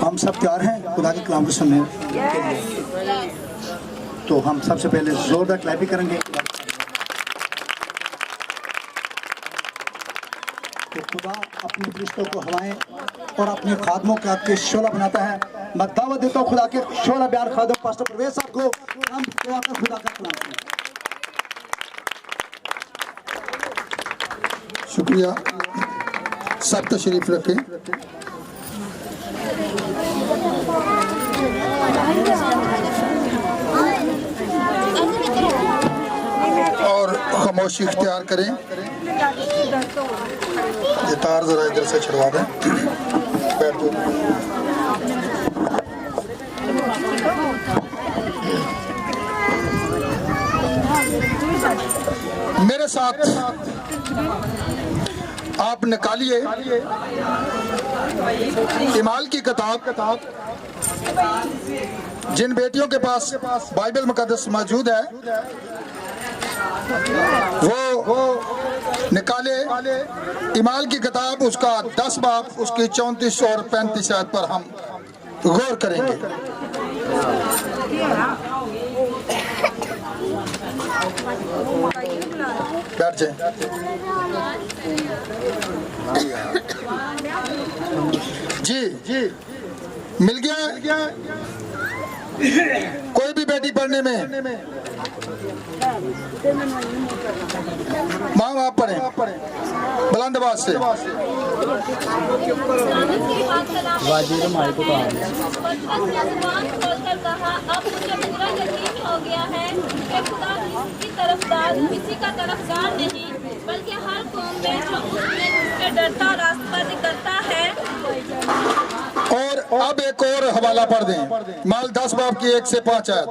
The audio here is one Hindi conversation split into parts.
हम सब तैयार हैं खुदा के कलाम को सुनने के लिए। तो हम सबसे पहले जोरदार क्लैपिंग करेंगे। तो खुदा अपने फरिश्तों को हवाएं और अपने खादमों के हाथ के शोला बनाता है। मैं दावत देता हूँ खुदा के शोला बयान खादम पास्टर परवेज साहब को, हम दुआ कर खुदा का कलाम सुनें। शुक्रिया। सब तशरीफ रखें। और खामोशी इख्तियार करें। ये तार जरा इधर से छुड़वा दें। बैठ जाओ। मेरे साथ आप निकालिए इमाल की किताब। जिन बेटियों के पास बाइबल मुकद्दस मौजूद है वो निकाले इमाल की किताब, उसका 10 बाब, उसकी 34 और 35 आयत पर हम गौर करेंगे। बैठ जाए। जी मिल गया। कोई भी बेटी पढ़ने में माँ बाप पढ़े बुलंद आवाज से। किसी का तरफदार नहीं, बल्कि हर कौम में जो उससे डरता और रास्तबाजी करता है। और अब एक और हवाला पढ़ दें। माल 10 बाब की 1 से 5 आयत।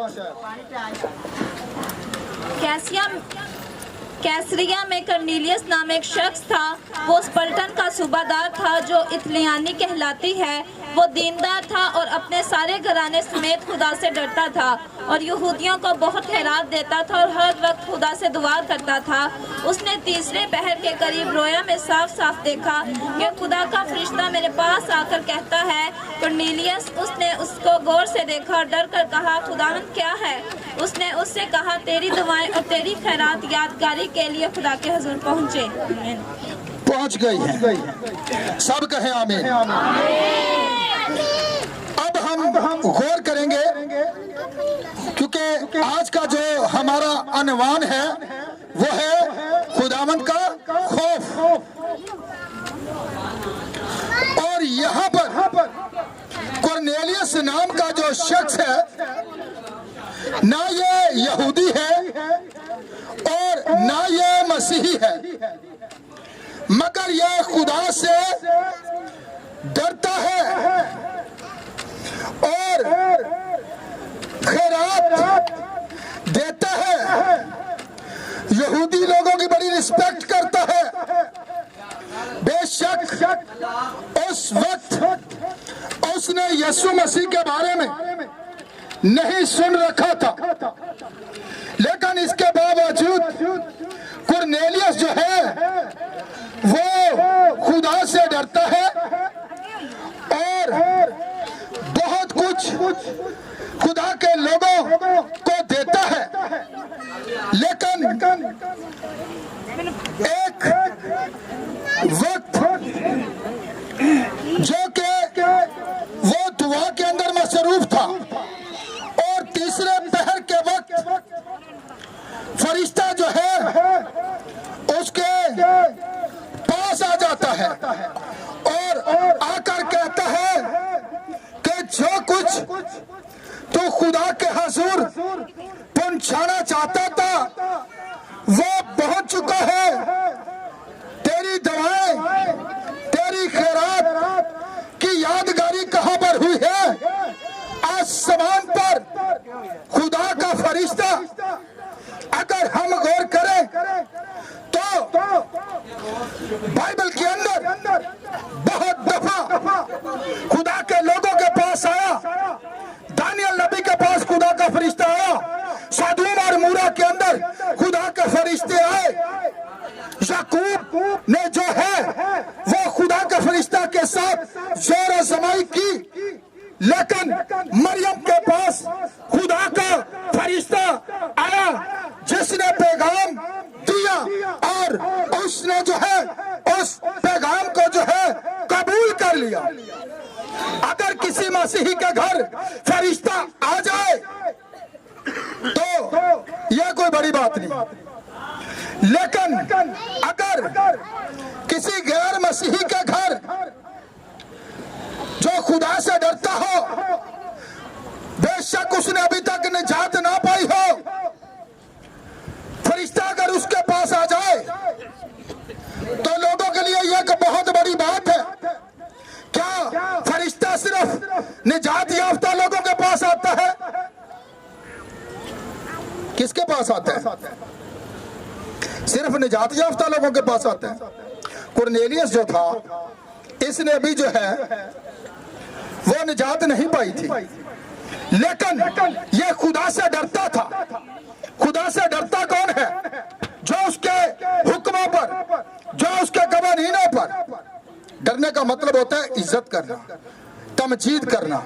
कैसरिया में कर्नेलियस नाम एक शख्स था। वो उस पलटन का सूबादार था जो इतलियानी कहलाती है। वो दीनदार था और अपने सारे घराने समेत खुदा से डरता था और यहूदियों को बहुत खैरात देता था और हर वक्त खुदा से दुआ करता था। उसने तीसरे पहर के करीब रोया में साफ साफ देखा कि खुदा का फरिश्ता मेरे पास आकर कहता है, कर्नेलियस। उसने उसको गौर से देखा और डर कर कहा, खुदावंद क्या है? उसने उससे कहा, तेरी दुआएं और तेरी खैरात यादगारी के लिए खुदा के हुजूर पहुँच गई है। सब कहे आमीन। अब हम गौर करेंगे क्योंकि आज का जो हमारा अनवान है वो है खुदावंद का खौफ। और यहाँ पर कुरनेलियस नाम का जो शख्स है, ना ये यहूदी है और ना ये मसीही है, मगर ये खुदा से डरता है और खैरात देता है। यहूदी लोगों की बड़ी रिस्पेक्ट करता है। बेशक उस वक्त उसने यीशु मसीह के बारे में नहीं सुन रखा था, लेकिन इसके बावजूद कुरनेलियस जो है वो खुदा से डरता है और बहुत कुछ खुदा के लोगों को देता है। लेकिन एक वक्त जो कि वो दुआ के अंदर मसरूफ था और तीसरे पहर के वक्त फरिश्ता जो है उसके पास आ जाता है और आकर कहता है कि जो कुछ तो खुदा के हुजूर पहुंचाना चाहता था वो पहुंच चुका है। तेरी दुआएं, तेरी खैरात की यादगारी कहां पर हुई है? आसमान पर खुदा का फरिश्ता। अगर हम गौर करें तो बाइबल के अंदर बहुत दफा खुदा के लोगों के पास आया। दानियल नबी के पास खुदा का फरिश्ता आया। सदूम और मूरा के अंदर खुदा के फरिश्ते आए। याकूब ने जो है वो खुदा के फरिश्ता के साथ जोर आजमाई की लेकिन मरियम के पास खुदा का फरिश्ता आया जिसने पैगाम दिया और उसने जो है उस पैगाम को जो है कबूल कर लिया। अगर किसी मसीही के घर फरिश्ता आ जाए तो यह कोई बड़ी बात नहीं, लेकिन अगर किसी गैर मसीही के घर जो खुदा से डरता हो, बेशक उसने अभी तक निजात ना पाई हो, फरिश्ता अगर उसके पास आ जाए तो लोगों के लिए यह एक बहुत बड़ी बात है। क्या फरिश्ता सिर्फ निजात याफ्ता लोगों के पास आता है? किसके पास आता है? सिर्फ निजात याफ्ता लोगों के पास आता है। कुरनेलियस जो था, इसने भी जो है वो निजात नहीं पाई थी, लेकिन ये खुदा से डरता था। खुदा से डरता कौन है? जो उसके हुक्मों पर, जो उसके कवानीनों पर। डरने का मतलब होता है इज्जत करना, तमजीद करना,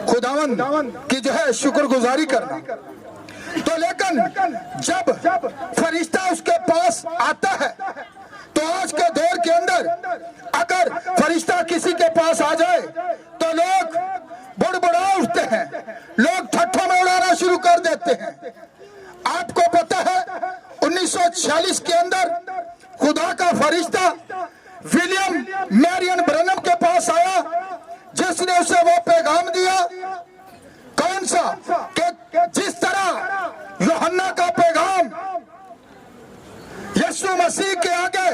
खुदावंद की जो है शुक्रगुजारी करना। तो लेकिन जब फरिश्ता उसके पास आता है, तो आज के दौर के अंदर अगर फरिश्ता किसी के पास आ जाए तो लोग बुड़बुड़ा उठते हैं, लोग ठट्ठों में उड़ाना शुरू कर देते हैं। आपको पता है 1946 के अंदर खुदा का फरिश्ता विलियम मैरियन ब्रनम के पास आया, जिसने उसे वो पैगाम दिया। कौन सा? कि जिस तरह यूहन्ना का पैगाम यीशु मसीह के आगे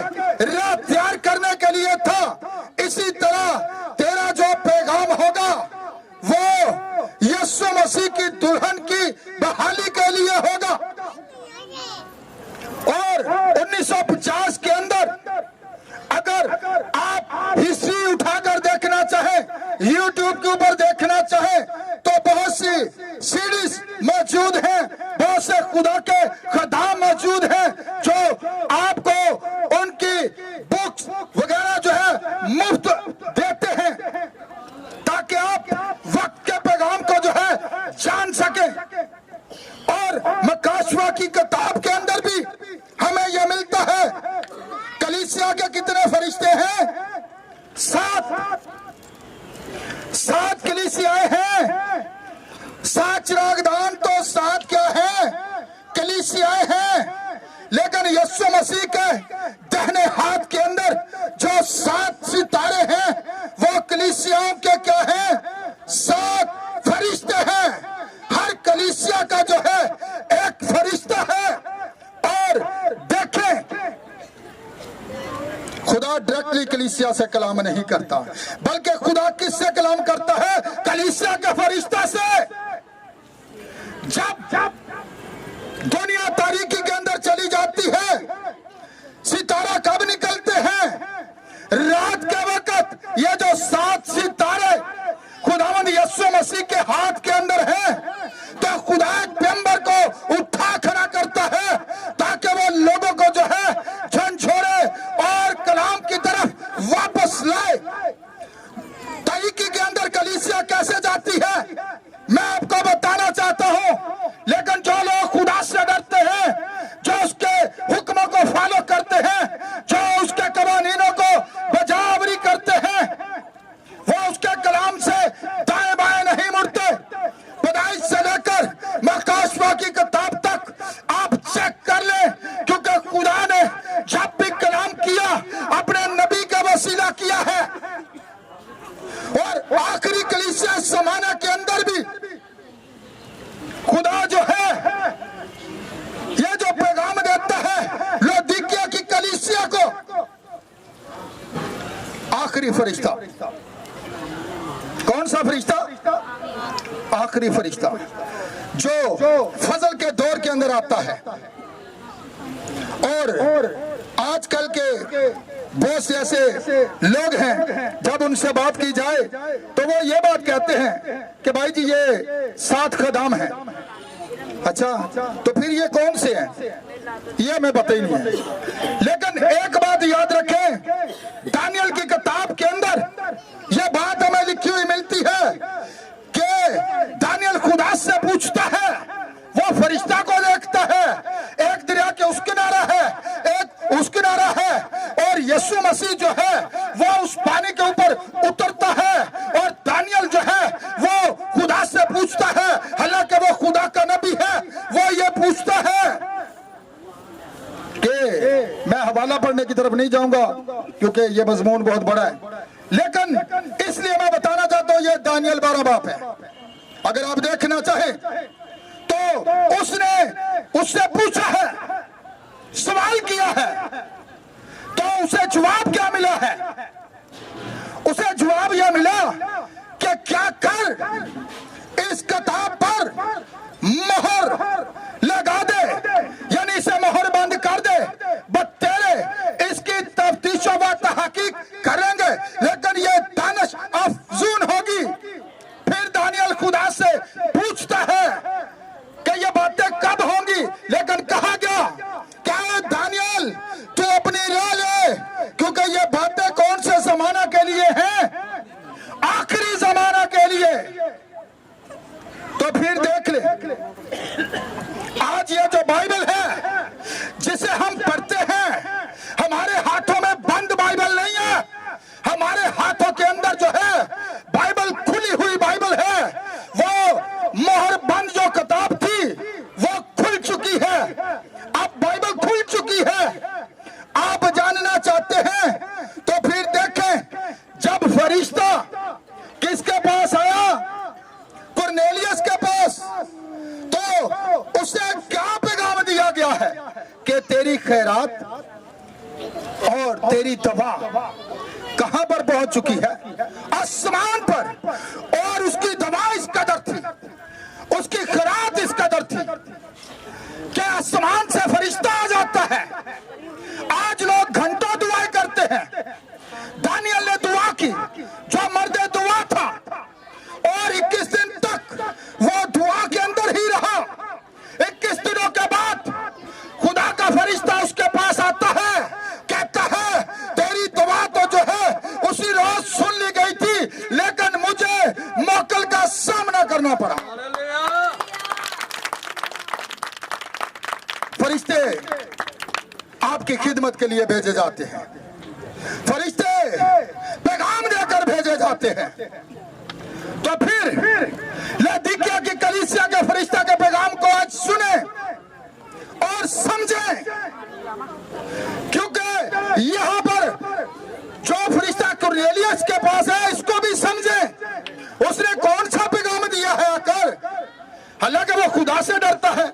राह तैयार करने के लिए था, इसी तरह तेरा जो पैगाम होगा वो यीशु मसीह की दुल्हन की बहाली के लिए होगा। और 1950 के अंदर अगर आप हिस्ट्री उठाकर देखना चाहें, YouTube के ऊपर देखना चाहें, तो बहुत सी सीरीज मौजूद हैं, बहुत से खुदा के खदाम मौजूद हैं जो आपको उनकी बुक्स वगैरह जो है मुफ्त देते हैं, ताकि आप वक्त के पैगाम को जो है जान सकें। और मकाशवा की किताब के अंदर भी हमें यह मिलता है। कलीसिया के कितने फरिश्ते हैं? 7 कलीसियाएं हैं। 7 चिरागदान तो 7 क्या है? कलीसियाएं हैं। लेकिन यीशु मसीह के दाहिने हाथ के अंदर जो 7 सितारे हैं, वो कलीसियाओं के क्या हैं? 7 फरिश्ते हैं। हर कलीसिया का जो है एक फरिश्ता है। और देखें, खुदा डायरेक्टली कलीसिया से कलाम नहीं करता, बल्कि खुदा किससे कलाम करता है? कलीसिया के फरिश्ता से। जब दुनिया तारीकी के अंदर चली जाती है, सितारा कब निकलते हैं? रात के वक्त। ये जो 7 सितारे खुदावंद यीशु मसीह के हाथ के अंदर है, तो खुदा एक पैगंबर को उठा खड़ा करता है ताकि वो लोगों को जो है झंझोड़े और कलाम की तरफ वापस लाए। तारीकी के अंदर कलीसिया कैसे जाती है मैं आपको बताना चाहता हूं, लेकिन जो लोग खुदा से डरते हैं, जो उसके हुक्मों को फॉलो करते हैं, जो उसके कवानीनों को बजावरी करते हैं, वो उसके कलाम से दाएं बाएं नहीं मुड़ते। पैदाइश से लेकर मकाशवा की किताब तक आप चेक कर लें, क्योंकि खुदा ने जब भी कलाम किया अपने नबी का वसीला किया है। और आखिरी कलीसिया जमाने के अंदर भी खुदा जो है ये जो पैगाम देता है लौदीकिया की कलीसिया को, आखिरी फरिश्ता। कौन सा फरिश्ता? आखिरी फरिश्ता जो फजल के दौर के अंदर आता है। और आजकल के बहुत से ऐसे लोग हैं, जब उनसे बात की जाए तो वो ये बात कहते हैं कि भाई जी ये 7 खदाम हैं। अच्छा, तो फिर ये कौन से हैं? ये हमें पता ही नहीं है। लेकिन एक बात याद रखें, दानियल की किताब के अंदर ये बात हमें लिखी हुई मिलती है नहीं जाऊंगा क्योंकि ये मजमून बहुत बड़ा है, लेकिन इसलिए मैं बताना चाहता हूं ये दानियल 12 बाप है। अगर आप देखना चाहें तो उससे पूछा है, सवाल किया है, तो उसे जवाब क्या मिला है? उसे जवाब यह मिला कि क्या कर इस किताब पर मोहर लगा दे, यानी इसे मोहर बंद कर दे, तेरे इसकी तफ्तीश व तहकीक करेंगे, लेकिन ये दानिश अफजून होगी। फिर दानियल खुदा से पूछता है कि ये बातें कब होंगी, लेकिन कहा गया क्या दानियल तू अपनी राह ले, क्योंकि ये बातें कौन से जमाना के लिए हैं? आखिरी जमाना के लिए। तो फिर देख ले, आज ये जो बाइबल है जिसे हम पढ़ते हैं, हमारे हाथों में बंद बाइबल नहीं है, हमारे हाथों के अंदर जो है बाइबल खुली हुई बाइबल है। वो मोहर बंद जो किताब थी वो खुल चुकी है, अब बाइबल खुल चुकी है। आप जानना चाहते हैं तो फिर देखें, जब फरिश्ता किसके पास आया? कुरनेलियस के पास, तो उसे क्या पैगाम दिया गया है कि तेरी खैरात और तेरी दवा कहां पर पहुंच चुकी है? आसमान पर। और उसकी दवा इस कदर थी, उसकी खैरात इस कदर थी कि आसमान से फरिश्ता आ जाता है। आज लोग घंटों दुआएं करते हैं, दानियल ने दुआ की, जो मर्दे दुआ था, और 21 दिन तक वो दुआ के अंदर ही रहा। 21 दिनों के बाद खुदा का फरिश्ता उसके पास आता है, कहता है तेरी दुआ तो जो है उसी रोज सुन ली गई थी, लेकिन मुझे मौकल का सामना करना पड़ा। फरिश्ते आपकी खिदमत के लिए भेजे जाते हैं, फरिश्ते पैगाम देकर भेजे जाते हैं। तो फिर लौदीकिया की कलीसिया के फरिश्ता के पैगाम को आज सुने और समझें, क्योंकि यहां पर जो फरिश्ता कुरनेलियस के पास है इसको भी समझें, उसने कौन सा पैगाम दिया है आकर। हालांकि वो खुदा से डरता है,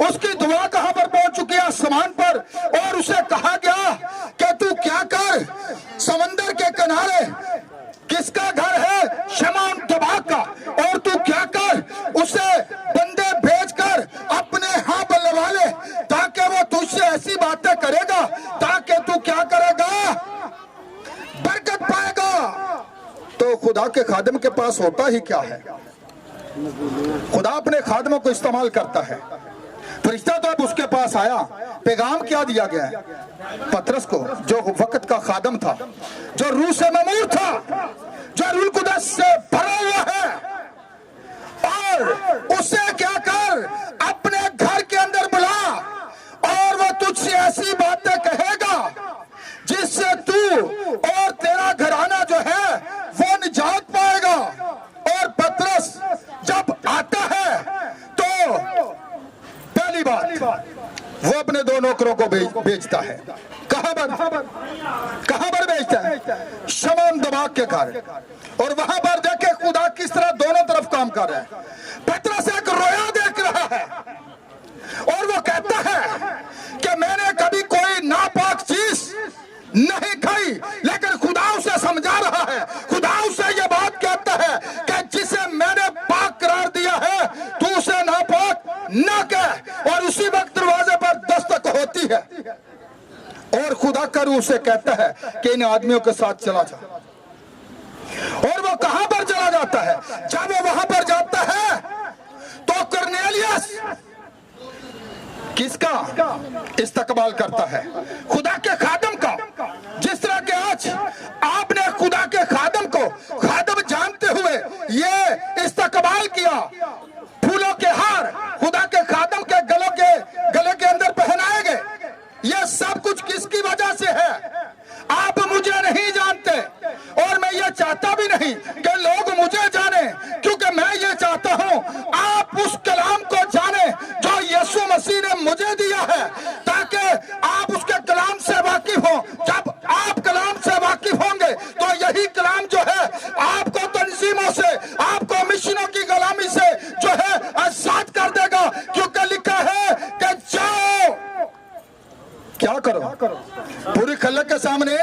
उसकी दुआ कहां पर पहुंच चुकी है? आसमान पर। और उसे कहा गया कि तू क्या कर, समंदर के किनारे किसका घर है? शमौन तबाक का। और तू क्या कर, उसे बंदे भेजकर अपने हाथ बुलवा ले, ताकि वो तुझसे ऐसी बातें करेगा ताकि तू क्या करेगा? बरकत पाएगा। तो खुदा के खादिम के पास होता ही क्या है? खुदा अपने खादिमों को इस्तेमाल करता है। फरिश्ता तो अब उसके पास आया, पैगाम क्या दिया गया है? पतरस को, जो वक्त का खादम था, जो रूह से ममूर था, जो रूह कुदस से भरा हुआ है, और उसे क्या कर, अपने घर के अंदर बुला, और वो तुझसे ऐसी बातें कहेगा जिससे तू और तेरा घराना जो है वो निजात पाएगा। और पतरस जब आता है तो पहली बात वो अपने 2 नौकरों को भेजता है। कहां पर भेजता है? शमौन दबाक के घर। और वहां पर देखे खुदा किस तरह दोनों तरफ काम कर रहा है। पतरस एक रोया देख रहा है और वो कहता है कि मैंने कभी कोई नापाक चीज नहीं खाई, लेकिन खुदा उसे समझा रहा है। खुदा उसे ये बात कहता है कि जिसे मैंने पाक करार दिया है तू उसे नापाक ना कह। और उसी वक्त दरवाजे पर दस्तक होती है और खुदा कर उसे कहता है कि इन आदमियों के साथ चला जा। और वो कहां पर चला जाता है? जब वो वहां पर जाता है तो कुरनेलियस किसका इस्तकबाल करता है? खुदा के खादम का। जिस तरह के आज आपने खुदा के खादम को खादम जानते हुए ये इस्तकबाल किया, फूलों के हार खुदा के खादम के गले के अंदर पहनाए गए, ये सब कुछ किसकी वजह से है? आप मुझे नहीं जानते और मैं ये चाहता भी नहीं कि लोग मुझे जाने, क्योंकि मैं ये चाहता हूं आप उस कलाम को जाने जो यीशु मसीह ने मुझे दिया है, ताकि आप उसके कलाम से वाकिफ हो। जब सामने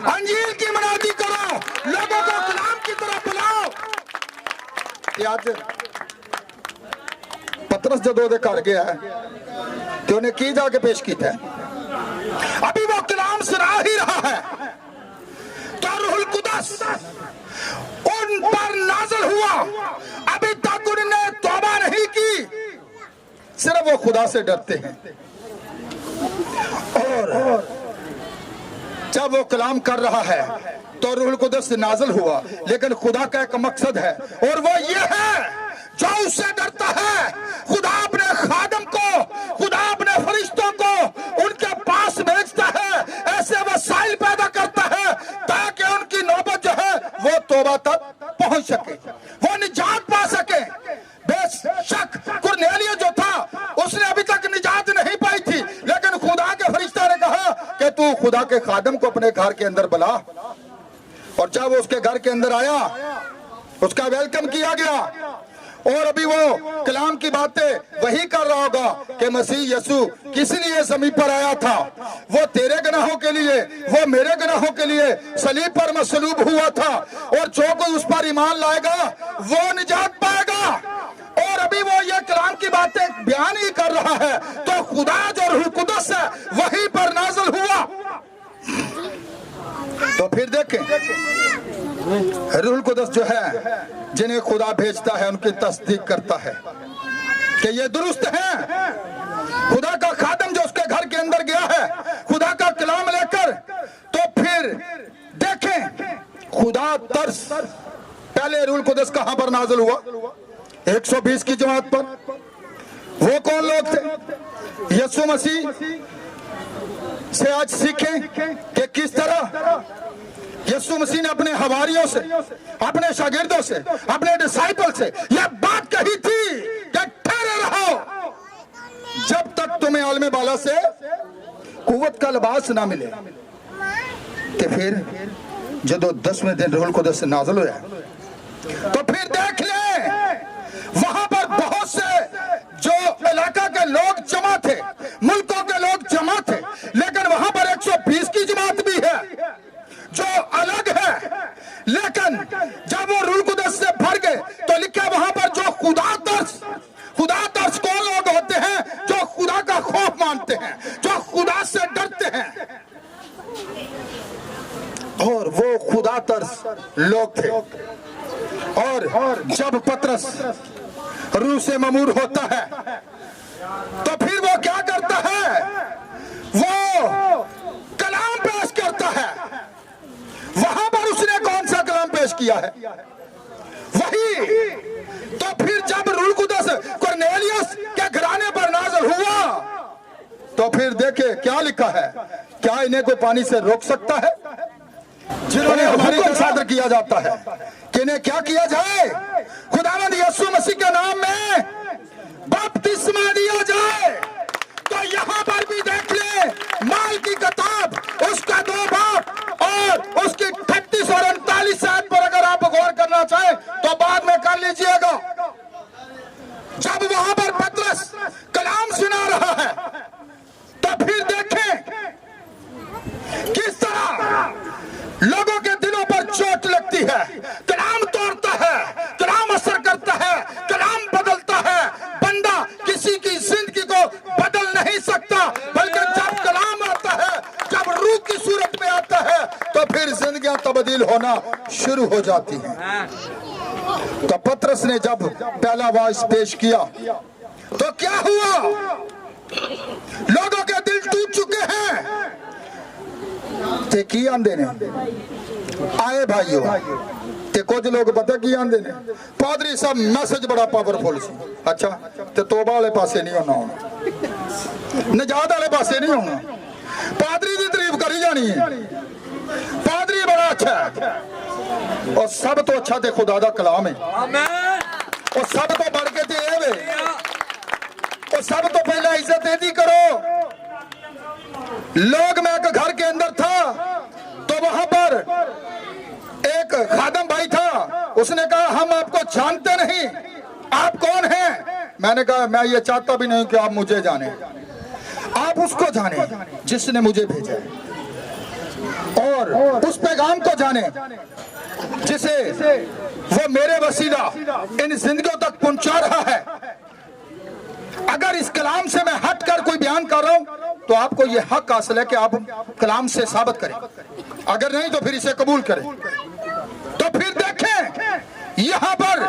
अंजील की मनादी करो, लोगों को कलाम की तरफ बुलाओ। आज पतरस जदों दे घर गया तो उन्हें की जाके पेश किया है, अभी वो कलाम सुना ही रहा है तो रूहुल कुदस उन पर नाज़िल हुआ। अभी तक उन्होंने तौबा नहीं की, सिर्फ वो खुदा से डरते हैं। और जब वो कलाम कर रहा है तो रूहुल कुदस नाज़िल हुआ, लेकिन खुदा का एक मकसद है और वो ये है जो उससे डरता है, खुदा अपने खादम को, खुदा अपने फरिश्तों को उनके पास भेजता है, ऐसे वसाइल पैदा करता है ताकि उनकी नौबत जो है वो तौबा तक पहुंच सके, वो निजात पा सके। बेशक कुरनेलियस जो था उसने अभी तक निजात नहीं पाई थी, लेकिन खुदा के फरिश्ता ने कहा कि तू खुदा के खादम को अपने घर के अंदर बुला। और जब वो उसके घर के अंदर आया, उसका वेलकम किया गया और अभी वो कलाम की बातें वही कर रहा होगा कि मसीह यीशु किस लिए ज़मीन पर आया था, वो तेरे गुनाहों के लिए, वो मेरे गुनाहों के लिए सलीब पर मसलूब हुआ था और जो कोई उस पर ईमान लाएगा वो निजात पाएगा। और अभी वो ये कलाम की बातें बयान ही कर रहा है तो खुदा जो रूह कुदस है वही पर नाज़िल हुआ। तो फिर देखें रूहुल कुदस जो है जिन्हें खुदा भेजता है उनकी तस्दीक करता है कि ये दुरुस्त है। खुदा का खादम जो उसके घर के अंदर गया है खुदा का कलाम लेकर, तो फिर देखें खुदा तरस। पहले रूहुल कुदस कहां पर नाज़िल हुआ? 120 की जमात पर। वो कौन लोग थे? यीशु मसीह से आज सीखें कि किस तरह यीशु मसीह ने अपने हवारियों से, अपने शागिर्दों से, अपने डिसाइपल से यह बात कही थी कि ठहरे रहो जब तक तुम्हें आलमे बाला से कुव्वत का लिबास ना मिले। कि फिर जब 10वें दिन रूहुल कुदस नाज़िल हुआ तो फिर देख ले वहां पर बहुत से जो इलाका के लोग जमा थे, मुल्कों के लोग जमा थे, लेकिन वहां पर 120 की जमात भी है जो अलग है। लेकिन जब वो रूहुल कुदस से भर गए तो लिखा वहां पर जो खुदा तरस कौन लोग होते हैं? जो खुदा का खौफ मानते हैं, जो खुदा से डरते हैं। और वो खुदा तरस लोग थे। और जब पतरस रूह से ममूर होता है तो फिर वो क्या करता है? वो कलाम पेश करता है। वहां पर उसने कौन सा कलाम पेश किया है? वही। तो फिर जब रूहुल कुदस कुरनेलियस के घराने पर नाज़िल हुआ तो फिर देखे क्या लिखा है। क्या इन्हें कोई पानी से रोक सकता है? जिन्होंने हमारी सादर किया जाता है कि इन्हें क्या किया जाए? खुदावंद यीशु मसीह के नाम में बपतिस्मा दिया जाए। तो यहाँ पर भी देख ले माल की किताब उसका 2 बाब और उसकी 38 और 39 आयत पर अगर आप गौर करना चाहें तो बाद में कर लीजिएगा। जब वहां पर पतरस कलाम सुना रहा है तो फिर देखें किस तरह लोगों के दिलों पर चोट लगती है। कलाम तोड़ता है, कलाम असर करता है, कलाम बदलता है। बंदा किसी की जिंदगी को बदल नहीं सकता, बल्कि जब कलाम आता है, जब रूह की सूरत में आता है तो फिर जिंदगियां तब्दील होना शुरू हो जाती हैं। तो पतरस ने जब पहला वाइस पेश किया तो क्या हुआ? लोगों के दिल टूट चुके हैं। ते की आंदे ने आए भाइयों, ते कुछ लोग पता की आंदे ने पादरी साहब मैसेज बड़ा पावरफुल सी। अच्छा ते तौबा वाले पासे नहीं होना, निजात वाले पासे नहीं होना। पादरी की तारीफ करी जानी है, पादरी बड़ा अच्छा है। और सब तो अच्छा ते खुदा दा कलाम है। और सब तो बढ़ के ते वे, और सब तो पहले इज्जत एदी करो। लोग मैं एक घर के अंदर था तो वहां पर एक खादम भाई था, उसने कहा हम आपको जानते नहीं, आप कौन हैं? मैंने कहा मैं ये चाहता भी नहीं कि आप मुझे जाने, आप उसको जाने जिसने मुझे भेजा है। और उस पैगाम को जाने जिसे वो मेरे वसीला इन जिंदगियों तक पहुंचा रहा है। अगर इस कलाम से मैं हट कर कोई बयान कर रहा हूं तो आपको ये हक हासिल है कि आप कलाम से साबित करें, अगर नहीं तो फिर इसे कबूल करें। तो फिर देखें यहाँ पर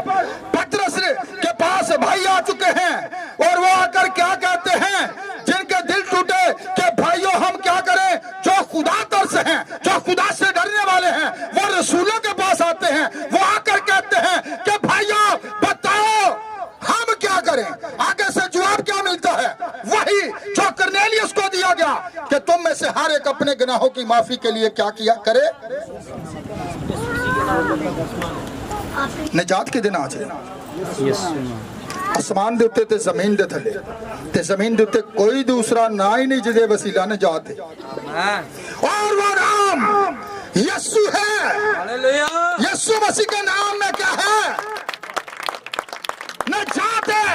पतरस के पास भाई आ चुके हैं और वो आकर क्या कहते हैं, जिनके दिल टूटे कि भाइयों हम क्या करें, जो खुदा तरस हैं, जो खुदा से डरने वाले हैं, वो रसूलों के पास आते हैं। वो आकर कहते हैं कि भाइयों बताओ हम क्या करें। आगे से जवाब क्या मिलता है, वही जो करनेलियस को दिया गया कि तुम में से हर एक अपने गुनाहों की माफी के लिए क्या किया करे, निजात के दिन आ जाए। आसमान दे उत्ते ते जमीन दे थले ते जमीन दे उत्ते कोई दूसरा ना ही नहीं जिदे वसीला निजात है, और वो नाम यीशु है। यीशु मसीह के नाम में क्या है, निजात है।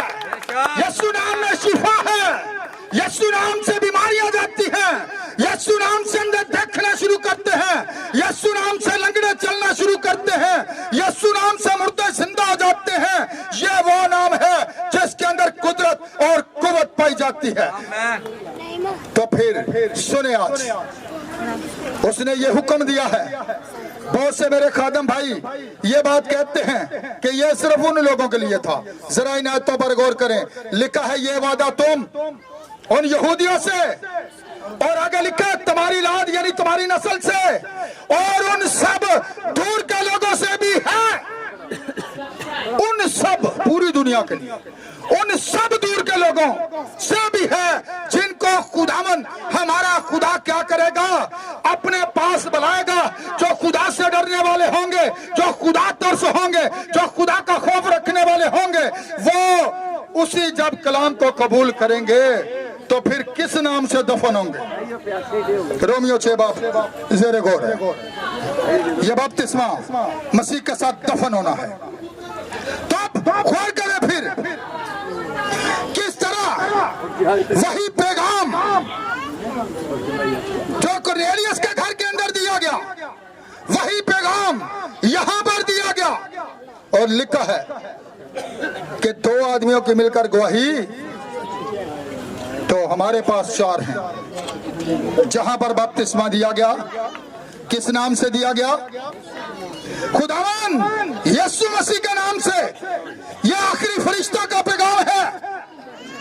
यीशु नाम में शिफा है। यीशु नाम से बीमारियां जाती हैं। यीशु नाम से अंदर देखना शुरू करते हैं। यीशु नाम से लंगड़े चलना शुरू करते हैं। यीशु नाम से मुर्दे जिंदा हो जाते हैं। ये वो नाम है जिसके अंदर कुदरत और कुव्वत पाई जाती है। तो फिर सुने, आज उसने ये हुक्म दिया है। बहुत से मेरे खादम भाई ये बात कहते हैं कि ये सिर्फ उन लोगों के लिए था। जरा इन आयतों पर गौर करें। लिखा है ये वादा तुम उन यहूदियों से, और आगे लिखा है तुम्हारी लाद यानी तुम्हारी नस्ल से, और उन सब दूर के लोगों से भी है। उन सब, पूरी दुनिया के लिए, उन सब दूर के लोगों से भी है जिनको खुदावन हमारा खुदा क्या करेगा, अपने पास बुलाएगा। जो खुदा से डरने वाले होंगे, जो खुदा तरस होंगे, जो खुदा का खौफ रखने वाले होंगे, वो उसी जब कलाम को कबूल करेंगे तो फिर किस नाम से दफन होंगे। रोमियो 6 बाब ज़ेरे गौर है। ये बपतिस्मा मसीह के साथ दफन होना है। तो गौर करें फिर किस तरह वही पैगाम जो कुरनेलियस के घर के अंदर दिया गया, वही पैगाम यहां पर दिया गया। और लिखा है कि 2 आदमियों की मिलकर गवाही, तो हमारे पास 4 हैं। जहां पर बपतिस्मा दिया गया, किस नाम से दिया गया, खुदावन यीशु मसीह के नाम से। यह आखिरी फरिश्ता का पैगाम है।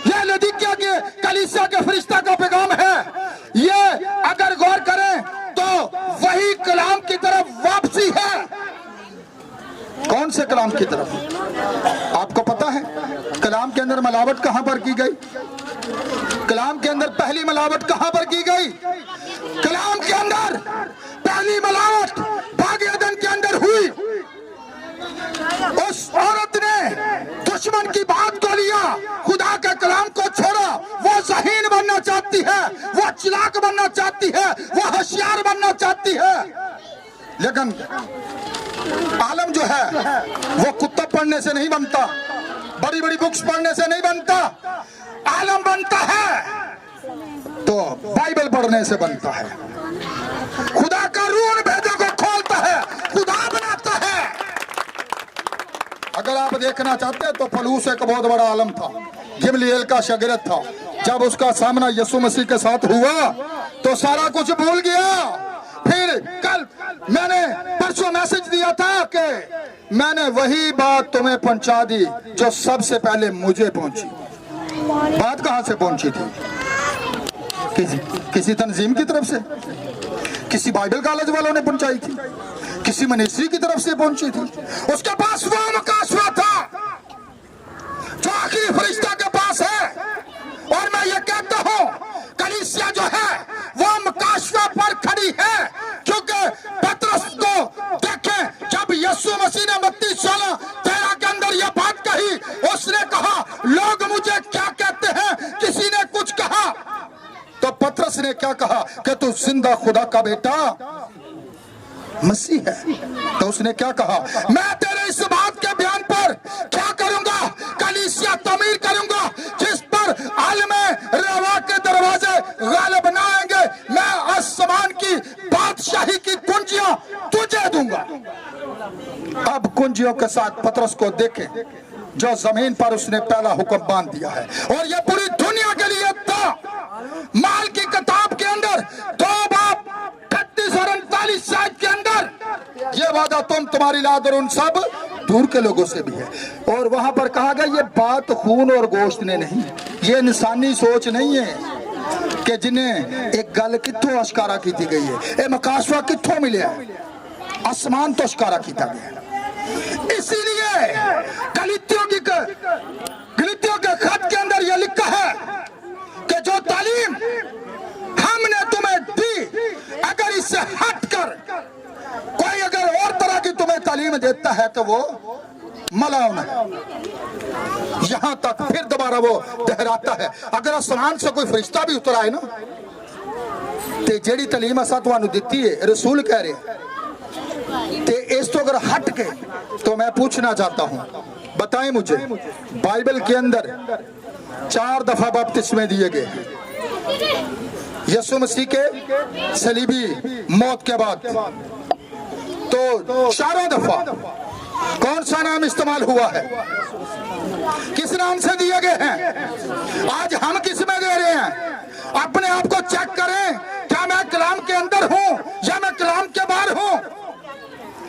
यह लदीकिया के कलीसिया के फरिश्ता का पैगाम है। ये अगर गौर करें तो वही कलाम की तरफ वापसी है। कौन से कलाम की तरफ? आपको पता है कलाम के अंदर मिलावट कहां पर की गई? कलाम के अंदर पहली मिलावट कहां पर की गई? कलाम के अंदर पहली मिलावट बाग एदन के अंदर हुई। उस औरत ने दुश्मन की बात को लिया, खुदा के कलाम को छोड़ा। वो ज़हीन बनना चाहती है, वो चालाक बनना चाहती है, वो होशियार बनना चाहती है। लेकिन आलम जो है वो कुत्ता पढ़ने से नहीं बनता, बड़ी बड़ी बुक्स पढ़ने से नहीं बनता। आलम बनता है तो बाइबल पढ़ने से बनता है। खुदा का रूह उन भेदों को खोलता है, खुदा बनाता है। अगर आप देखना चाहते हैं तो फलूस एक बहुत बड़ा आलम था, गिमलीएल का शागिर्द था। जब उसका सामना यीशु मसीह के साथ हुआ तो सारा कुछ भूल गया। फिर कल मैंने परसों मैसेज दिया था कि मैंने वही बात तुम्हें पहुंचा दी जो सबसे पहले मुझे पहुंची। बात कहां से पहुंची थी? किसी तंजीम की तरफ से, किसी बाइबल कॉलेज वालों ने पहुंचाई थी, किसी मनीषी की तरफ से पहुंची थी। उसके पास वो मुकाशवा था जो आखिरी फरिश्ता के पास है। और मैं ये कहता हूं कलीसिया जो है वो मुकाशवा पर खड़ी है, क्योंकि पतरस को देखें, जब यीशु मसीह ने मत्ती 16:13 के अंदर ये बात कही, उसने कहा लोग मुझे क्या कहते हैं, किसी ने कुछ कहा। तो पतरस ने क्या कहा कि तू जिंदा खुदा का बेटा मसीह है। तो उसने क्या कहा, मैं तेरे इस बात के बयान पर क्या करूंगा, कलीसिया तमीर करूंगा जिस पर आलमे रवा के दरवाजे गालिब न आएंगे। मैं आसमान की बादशाही की अब कुंजियों के साथ पतरस को देखें जो जमीन पर उसने पहला हुक्म बांध दिया है, और ये पूरी दुनिया के लिए था। माल की किताब के अंदर 2 बाब 38 और 39 शायद के अंदर ये वादा तुम, तुम्हारी लाद और उन सब दूर के लोगों से भी है। और वहां पर कहा गया ये बात खून और गोश्त ने नहीं, ये इंसानी सोच नहीं है कि जिन्हें एक गल कितों अशकारा की गई है, ए मकाशवा कितों मिले आसमान तो अशकारा किया गया। इसीलिए गलीतियों के खत के अंदर यह लिखा है कि जो तालीम हमने तुम्हें दी, अगर इससे हटकर कोई अगर और तरह की तुम्हें तालीम देता है तो वो मलाउन है। यहां तक फिर दोबारा वो दोहराता है, अगर आसमान से कोई फरिश्ता भी उतर आए ना, ते जेड़ी तालीम असा तुहानू दिती है, रसूल कह रहे ते इस तो अगर हट के, तो मैं पूछना चाहता हूं, बताएं मुझे बाइबल के अंदर 4 दफा बपतिस्मे दिए गए यीशु मसीह के सलीबी मौत के बाद, तो 4 दफा कौन सा नाम इस्तेमाल हुआ है, किस नाम से दिए गए हैं? आज हम किस में दे रहे हैं? अपने आप को चेक करें, क्या मैं कलाम के अंदर हूं या मैं कलाम के बाहर हूं?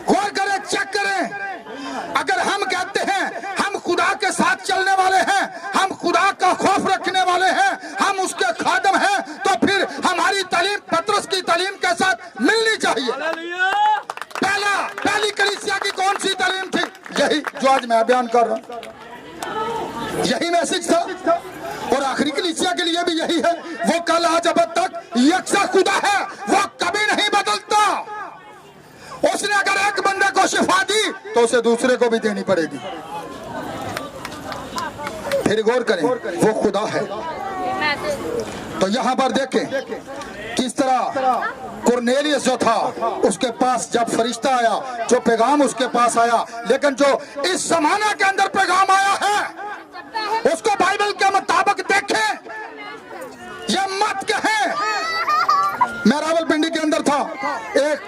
गौर करें, चेक करें। अगर हम कहते हैं हम खुदा के साथ चलने वाले हैं, हम खुदा का खौफ रखने वाले हैं, हम उसके खादम हैं, तो फिर हमारी तालीम पतरस की तालीम के साथ मिलनी चाहिए। पहली कलीसिया की कौन सी तालीम थी? यही जो आज मैं बयान कर रहा हूं, यही मैसेज था। और आखिरी कलीसिया के लिए भी यही है, वो कल आज अब तक यकसा खुदा है, वो कभी नहीं बदलता। उसने अगर एक बंदे को शिफा दी तो उसे दूसरे को भी देनी पड़ेगी। फिर गौर करें, वो खुदा है। तो यहां पर देखें किस तरह कुरनेलियस जो था, उसके पास जब फरिश्ता आया, जो पैगाम उसके पास आया, लेकिन जो इस जमाने के अंदर पैगाम आया है उसको बाइबल के मुताबिक देखें। ये मत कहें। मैं रावलपिंडी के अंदर था, एक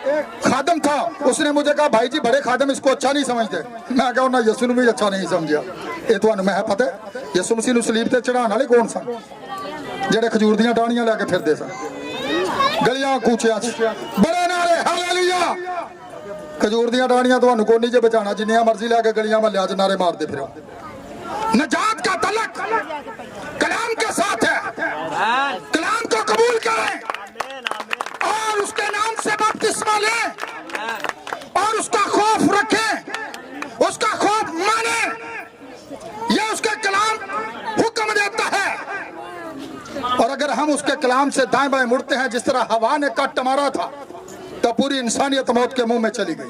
खादम था, उसने मुझे कहा भाई जी बड़े खादम इसको अच्छा नहीं समझते। मैं कहा ना यसू भी अच्छा नहीं समझा। ये तो मैं पता है यसू मसीह नूं सलीब ते चढ़ाने वाले कौन सन? जेड़े खजूर दियां टाहनियां लैके फिरदे सन गलियां कूचियां बड़े नारे हालेलुया। खजूर दियां टाहनियां तुहानू कोई नहीं जे बचाना, जिन्नियां मर्जी लैके गलियां महल्लियां च नारे मारदे फिरो। नजात का तलक कलाम के साथ है। कलाम को कबूल करें और उसके नाम से बपतिस्मा लें और उसका खौफ रखें, उसका खौफ माने। यह उसके कलाम हुक्म देता है। और अगर हम उसके कलाम से दाएं बाएं मुड़ते हैं, जिस तरह हवा ने कट मारा था तो पूरी इंसानियत मौत के मुंह में चली गई।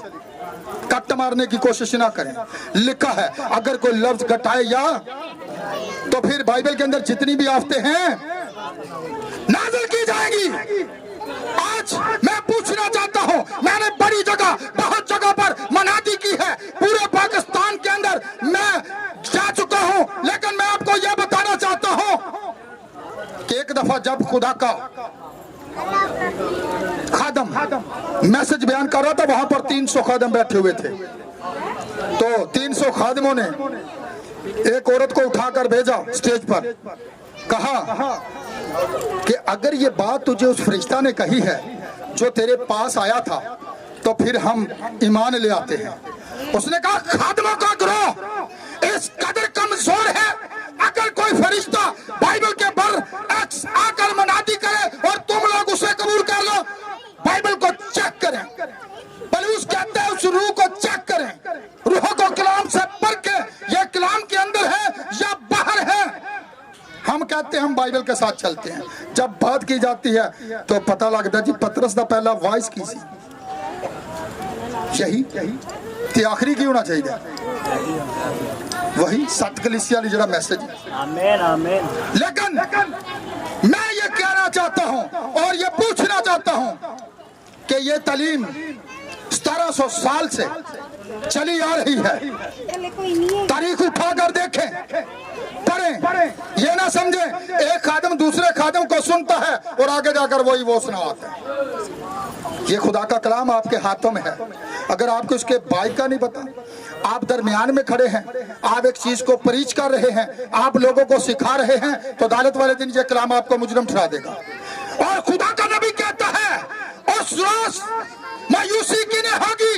कट मारने की कोशिश ना करें। लिखा है अगर कोई लफ्ज घटाए या, तो फिर बाइबल के अंदर जितनी भी आफतें हैं नाज़िल की जाएगी। आज मैं पूछना चाहता हूं, मैंने बड़ी जगह बहुत जगह पर मनादी की है, पूरे पाकिस्तान के अंदर मैं जा चुका हूं, लेकिन मैं आपको यह बताना चाहता हूं कि एक दफा जब खुदा का खादम मैसेज बयान कर रहा था, वहां पर 300 खादम बैठे हुए थे। तो 300 खादमों ने एक औरत को उठाकर भेजा स्टेज पर, कहा कि अगर ये बात तुझे उस फरिश्ता ने कही है जो तेरे पास आया था, तो फिर हम ईमान ले आते हैं। उसने कहा खादमों का गिरोह इस कदर कमजोर है, अगर कोई फरिश्ता बाइबल के बर आकर मनादी करे और तुम लोग उसे कबूल कर लो, बाइबल को चेक करें। पलूस कहते हैं उस रूह को चेक करें, रूह को कलाम से पढ़ के ये कलाम के अंदर है या बाहर है। हम कहते हैं हम बाइबल के साथ चलते हैं, जब बात की जाती है तो पता लगता है जी पतरस दा पहला वॉइस की सी यही ते आखिरी की होना चाहिए, वही सत कलीसिया ली जरा मैसेज। आमीन आमीन। लेकिन मैं ये कहना चाहता हूं और ये पूछना चाहता हूं कि ये तालीम 1700 साल से चली आ रही है। तारीख उठाकर देखें, पढ़ें, ये ना समझे एक खादम दूसरे खादम को सुनता है और आगे जाकर वही वो सुनाता है। ये खुदा का कलाम आपके हाथों में है। अगर आपको इसके बाइक का नहीं पता, आप दरमियान में खड़े हैं, आप एक चीज को प्रीच कर रहे हैं, आप लोगों को सिखा रहे हैं, तो अदालत वाले दिन ये कलाम आपको मुजरम ठहरा देगा। और खुदा का नबी कहता है उस रोज मायूसी किन्हें होगी,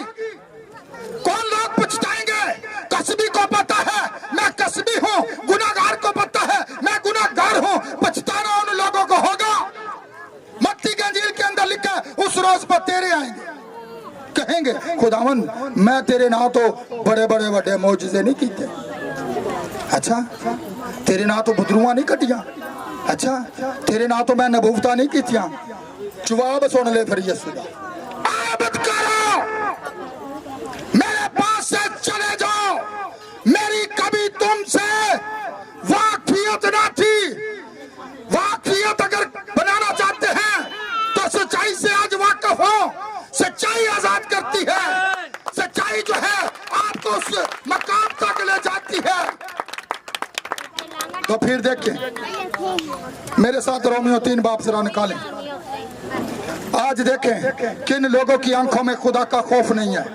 कौन लोग पछताएंगे। कसबी को पता है मैं कसबी हूँ, गुनाहगार को पता है मैं गुनाहगार हूँ, पछताना उन लोगों को होगा। मत्ती के इंजील के अंदर लिखा है उस रोज पर तेरे आएंगे, कहेंगे खुदावन मैं तेरे नाम तो बड़े बड़े बड़े मौजूजे नहीं कीते, अच्छा तेरे नाम तो बदरुआ नहीं कटिया, अच्छा तेरे नाम तो मैं नबूवता नहीं कीतियां। जवाब सुन ले फिर यीशु दा, आबद करो मेरे पास से चले जाओ, मेरी कभी तुमसे वाकफियत ना थी। वाकफियत अगर बनाना चाहते हैं तो सच्चाई से आज वाकिफ हो। सच्चाई आजाद करती है, सच्चाई जो है आपको उस मकाम तक ले जाती है। तो फिर देखिए मेरे साथ रोमियो 3 बाब जरा निकालें। आज देखें किन लोगों की आंखों में खुदा का खौफ नहीं है,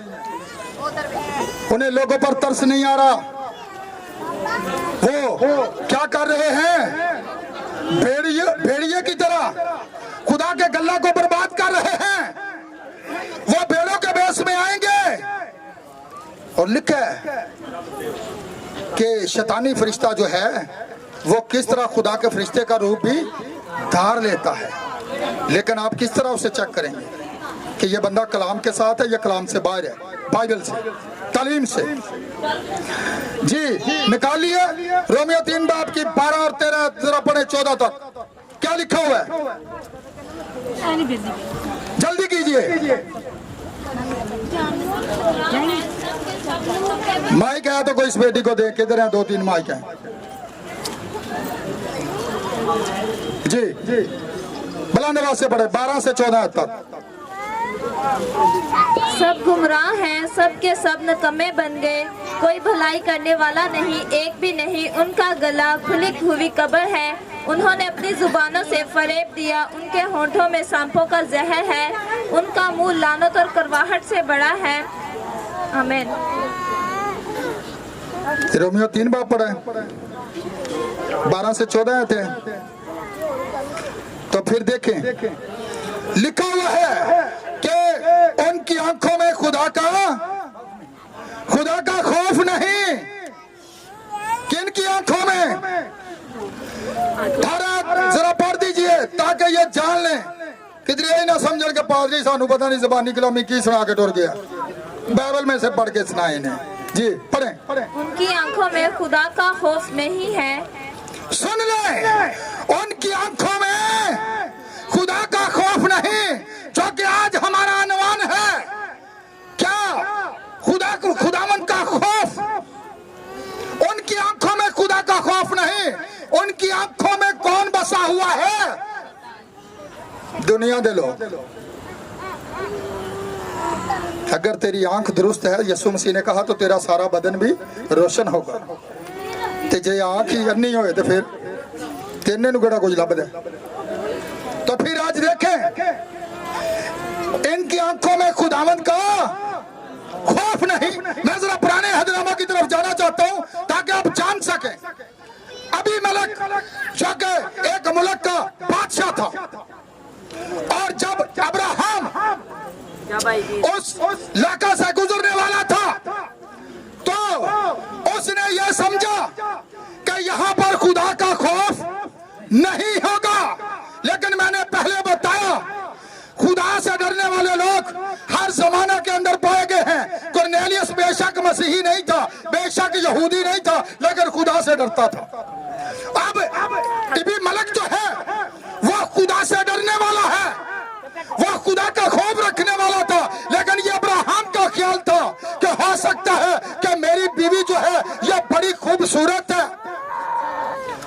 उन्हें लोगों पर तरस नहीं आ रहा। वो क्या कर रहे हैं, भेड़िए की तरह खुदा के गल्ला को बर्बाद कर रहे हैं। वो भेड़ों के भेष में आएंगे। और लिखा है कि शैतानी फरिश्ता जो है वो किस तरह खुदा के फरिश्ते का रूप भी धार लेता है। लेकिन आप किस तरह उसे चेक करेंगे कि ये बंदा कलाम के साथ है या कलाम से बाहर है, बाइबल से, तालीम से। जी निकालिए रोमियो 3 बाब की 12 और 13 जरा पढ़े 14 तक क्या लिखा हुआ है, जल्दी कीजिए। माइक है तो कोई इस बेटी को देख, किधर है 2-3 माइक है। जी बुलंद आवाज से पढ़े 12 से 14 तक। सब गुमराह हैं, सब के सब नकम्मे बन गए, कोई भलाई करने वाला नहीं, एक भी नहीं। उनका गला खुली हुई कब्र है, उन्होंने अपनी जुबानों से फरेब दिया, उनके होंठों में सांपों का जहर है, उनका मुंह लानत और करवाहट से बड़ा है। आमीन। रोमियो 3 बाब पढ़े 12 से 14 थे। तो फिर देखें लिखा हुआ है कि उनकी आंखों में खुदा का खौफ नहीं। किनकी आंखों में, जरा पढ़ दीजिए ताकि ये जान लें। किधर यही ना समझ के पादरी सानू पता नहीं जबानी कलामी की सुना के टुर गया, बाइबल में से पढ़ के सुनाए इन्हें। जी पढ़े। उनकी आंखों में खुदा का खौफ नहीं है। सुन ले, उनकी आंखों में खुदा का खौफ नहीं, जो कि आज हमारा अनुमान है। क्या खुदावन का खौफ, उनकी आंखों में खुदा का खौफ नहीं। उनकी आंखों में कौन बसा हुआ है, दुनिया दे लोग। अगर तेरी आंख दुरुस्त है, यीशु मसीह ने कहा, तो तेरा सारा बदन भी रोशन होगा। ते जे आंख ही अन्नी होए तो फिर तेने नु केड़ा कुछ लभदा। तो फिर आज देखें इनकी आंखों में खुदावंद का खौफ नहीं। मैं जरा पुराने अहदनामा की तरफ जाना चाहता हूं ताकि आप जान सकें। अभी मलक जो कि एक मुल्क का बादशाह था, और जब अब्राहम उस इलाका से गुजरने वाला था तो उसने यह समझा कि यहाँ पर खुदा का खौफ नहीं होगा। लेकिन मैंने पहले बताया खुदा से डरने वाले लोग हर जमाना के अंदर पाए गए हैं। कुरनेलियस बेशक मसीही नहीं था, बेशक यहूदी नहीं था, लेकिन खुदा से डरता था। अब इबी मलक जो है वह खुदा से डरने वाला है, वह खुदा का खौफ रखने वाला था। लेकिन ये अब्राहम का ख्याल था कि हो सकता है कि मेरी बीवी जो है ये बड़ी खूबसूरत है,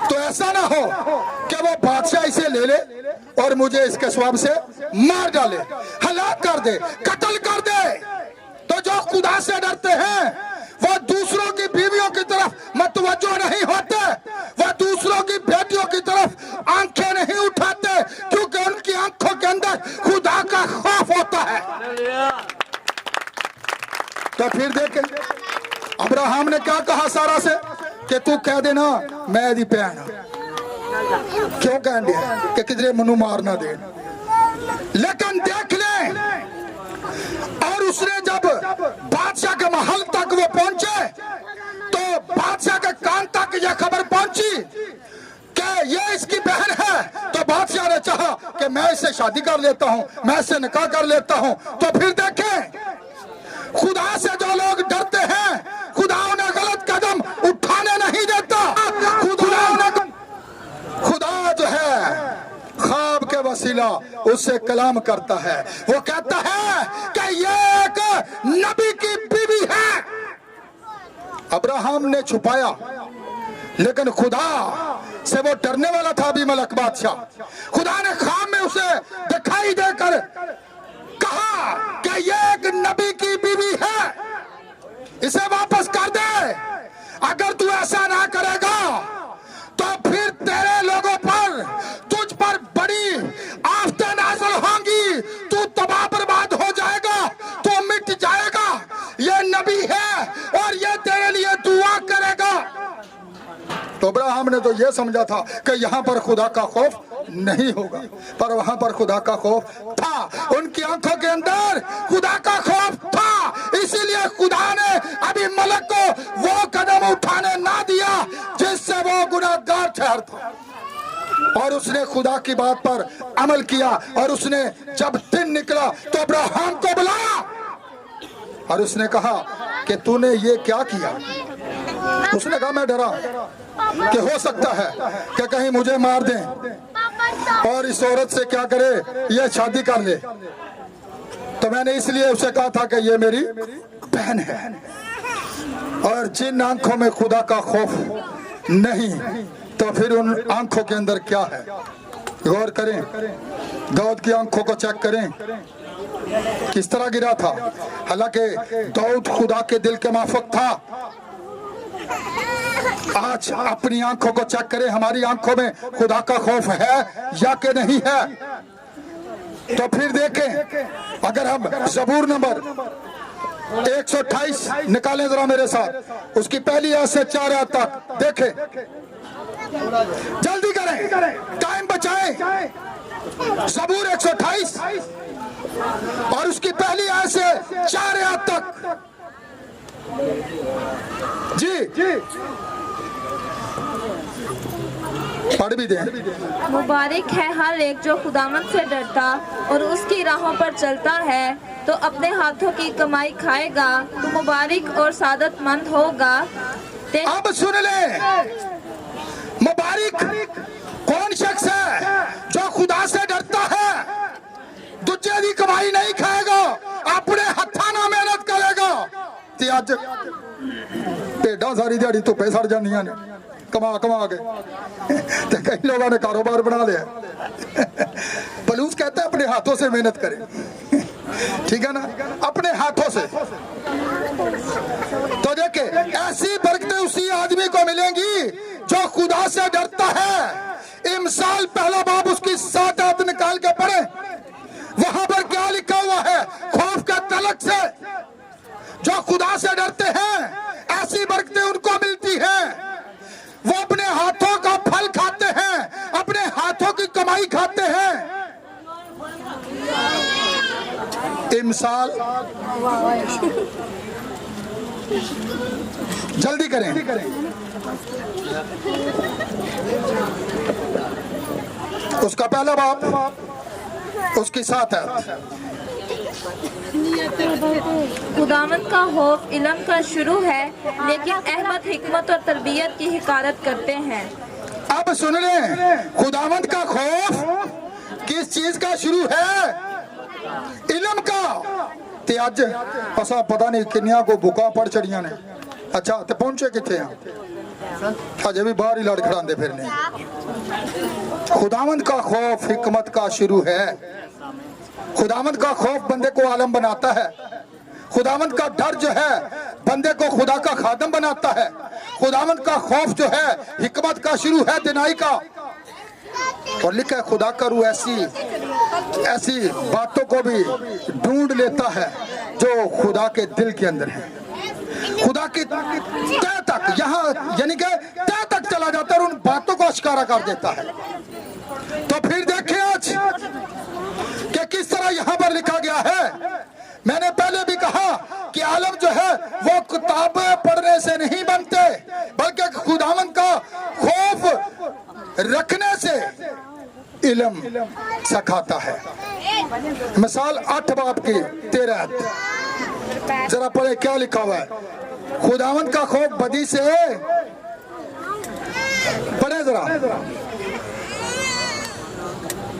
तो ऐसा ना हो कि वो बादशाह इसे ले ले और मुझे इसके स्वाब से मार डाले, हलाक कर दे, कत्ल कर दे। तो जो खुदा से डरते हैं वो दूसरों की बीवियों की तरफ मतवज्जो नहीं होते, वह दूसरों की बेटियों की तरफ आंखें नहीं उठाते, क्योंकि उनकी आंखों के अंदर खुदा का खौफ होता है। अब्राहम ने क्या कहा सारा से कि तू कह देना मैं दी भैन हाँ। क्यों कह दिया कि किधरे मनु मार ना दे। लेकिन देख ले, और उसने जब बादशाह के महल तक वो पहुंचे तो बादशाह के कान तक यह खबर पहुंची कि ये इसकी बहन है। तो बादशाह ने चाहा कि मैं इससे शादी कर लेता हूं, मैं इससे निकाह कर लेता हूं। तो फिर देखें, खुदा से जो लोग डरते हैं खुदा उन्हें गलत कदम उठाने नहीं देता। खुदा जो है ख्वाब के वसीला उससे कलाम करता है। वो कहता है कि ये एक नबी की बीवी है। अब्राहम ने छुपाया, लेकिन खुदा से वो डरने वाला था अबीमेलेक बादशाह। खुदा ने ख्वाब में उसे दिखाई देकर कहा कि ये एक नबी की बीवी है, इसे वापस कर दे। अगर तू ऐसा ना करेगा तो फिर तेरे लोगों पर, तुझ पर बड़ी आफतें नाज़िल होंगी, तू तबाह बर्बाद हो जाएगा, तू मिट जाएगा। ये नबी है और ये तेरे लिए दुआ करेगा। तो अब्राहम ने तो ये समझा था कि यहाँ पर खुदा का खौफ नहीं होगा, पर वहां पर खुदा का खौफ था। उनकी आंखों के अंदर खुदा का खौफ था, इसीलिए खुदा ने अबीमेलेक को वो कदम उठाने ना दिया जिससे वो गुनाहगार ठहरता। और उसने खुदा की बात पर अमल किया। और उसने जब दिन निकला तो अब्राहम को बुलाया और उसने कहा कि तूने ये क्या किया। उसने कहा मैं डरा कि हो सकता है कि कहीं मुझे मार दें और इस औरत से क्या करे, ये शादी कर ले। तो मैंने इसलिए उसे कहा था कि ये मेरी बहन है। और जिन आंखों में खुदा का खौफ नहीं, तो फिर उन आंखों के अंदर क्या है, गौर करें। दाऊद की आंखों को चेक करें, किस तरह गिरा था। हालांकि दाऊद खुदा के दिल के माफक था। आज अपनी आंखों को चेक करें, हमारी आंखों में खुदा का खौफ है या कि नहीं है। तो फिर देखें, अगर हम ज़बूर नंबर 128 निकालें जरा मेरे साथ, उसकी पहली आयत से 4 आयत तक देखें। जल्दी करें, टाइम बचाएं। ज़बूर 128 और उसकी पहली आयत से 4 आयत तक। जी पढ़ भी दें। मुबारक है हर एक जो खुदावंद से डरता और उसकी राहों पर चलता है, तो अपने हाथों की कमाई खाएगा, तो मुबारक और सादतमंद होगा। अब सुन ले, मुबारक कौन शख्स है जो खुदा से डरता है, दूजे की कमाई नहीं खाएगा, अपने हथा ना मेहनत करेगा। ते अज भेडा सारी दिहाड़ी धुप्पे सड़ जानियां ने कमा के, ते कई लोगों ने कारोबार बना लिया। पलूस कहता है अपने हाथों से मेहनत करें, ठीक है ना, अपने हाथों से। तो देखे, ऐसी बरकतें उसी आदमी को मिलेंगी जो खुदा से डरता है। इमसाल पहला बाब उसकी 7 आयत निकाल के पढ़े, वहां पर क्या लिखा हुआ है। खौफ का तलक से जो खुदा से डरते हैं, ऐसी बरकतें उनको मिलती हैं। वो अपने हाथों का फल खाते हैं, अपने हाथों की कमाई खाते हैं। इमसाल, जल्दी करें। उसका पहला बाप, उसकी 7 है। खुदावंद का खौफ इल्म का शुरू है, लेकिन अहमद हिकमत और तरबियत की हिकारत करते हैं। अब सुन ले, खुदावंद का खौफ किस चीज का शुरू है? इल्म का। ते अज असा पता नहीं किन्निया को बुका पड़ चढ़ियां ने। अच्छा, ते पहुंचे किथे हैं? अजे भी बाहर ही लड़ खड़ांदे फिरने। खुदावंद का खौफ हिकमत का शुरू है। खुदावंद का खौफ बंदे को आलम बनाता है। खुदावंद का डर जो है बंदे को खुदा का खादम बनाता है। खुदावंद का खौफ जो है हिकमत का शुरू है दिनाई का। और लिखा है खुदा का रूह ऐसी बातों को भी ढूंढ लेता है जो खुदा के दिल के अंदर है। खुदा की तह तक, यहाँ यानी कि तह तक चला जाता है और उन बातों को आश्कारा कर देता है। तो फिर देखिए आज कि किस तरह यहाँ पर लिखा गया है। मैंने पहले भी कहा कि आलम जो है वो किताबें पढ़ने से नहीं बनते, बल्कि खुदावंद का खौफ रखने से इल्म सिखाता है। मिसाल 8 बाब की 13, जरा पढ़े क्या लिखा हुआ है। खुदावंद का खौफ बदी से, पढ़े जरा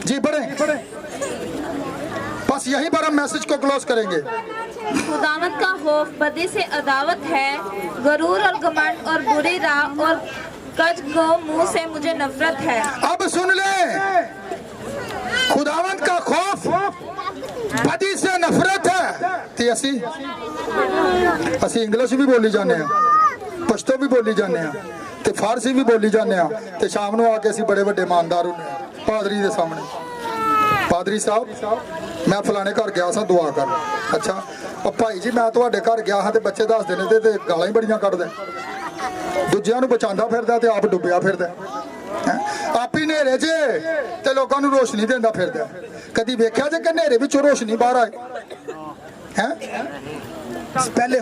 जी, पढ़े। बस यहीं पर हम मैसेज को क्लोज करेंगे। खुदावंद का खौफ बदी से अदावत है, गरूर और घमंड और बुरी राह और कज को मुंह से मुझे नफरत है। अब सुन ले, खुदावंद का खौफ बदी से नफरत है। ते असी इंग्लिश भी बोली जाने, पश्तो भी बोली जाने, ते फारसी भी बोली जाने, ते शाम को आके असी बड़े बड़े ईमानदार होने पादरी के सामने, पादरी साहब मैं फलाने घर गया सा दुआ कर। अच्छा भाई जी मैं तुहाडे घर गया हाँ, ते बच्चे दसदे ने ते गालां ही बड़ियां कढदे, दूजियां नूं बचांदा फिरदा ते आप डुੱਬਿਆ फिरदा, आप ही नेरे च ते लोकां नूं रोशनी देंदा फिरदा। कदी वेख्या जे कि नेरे विचों रोशनी बाहर आए हैं? पहले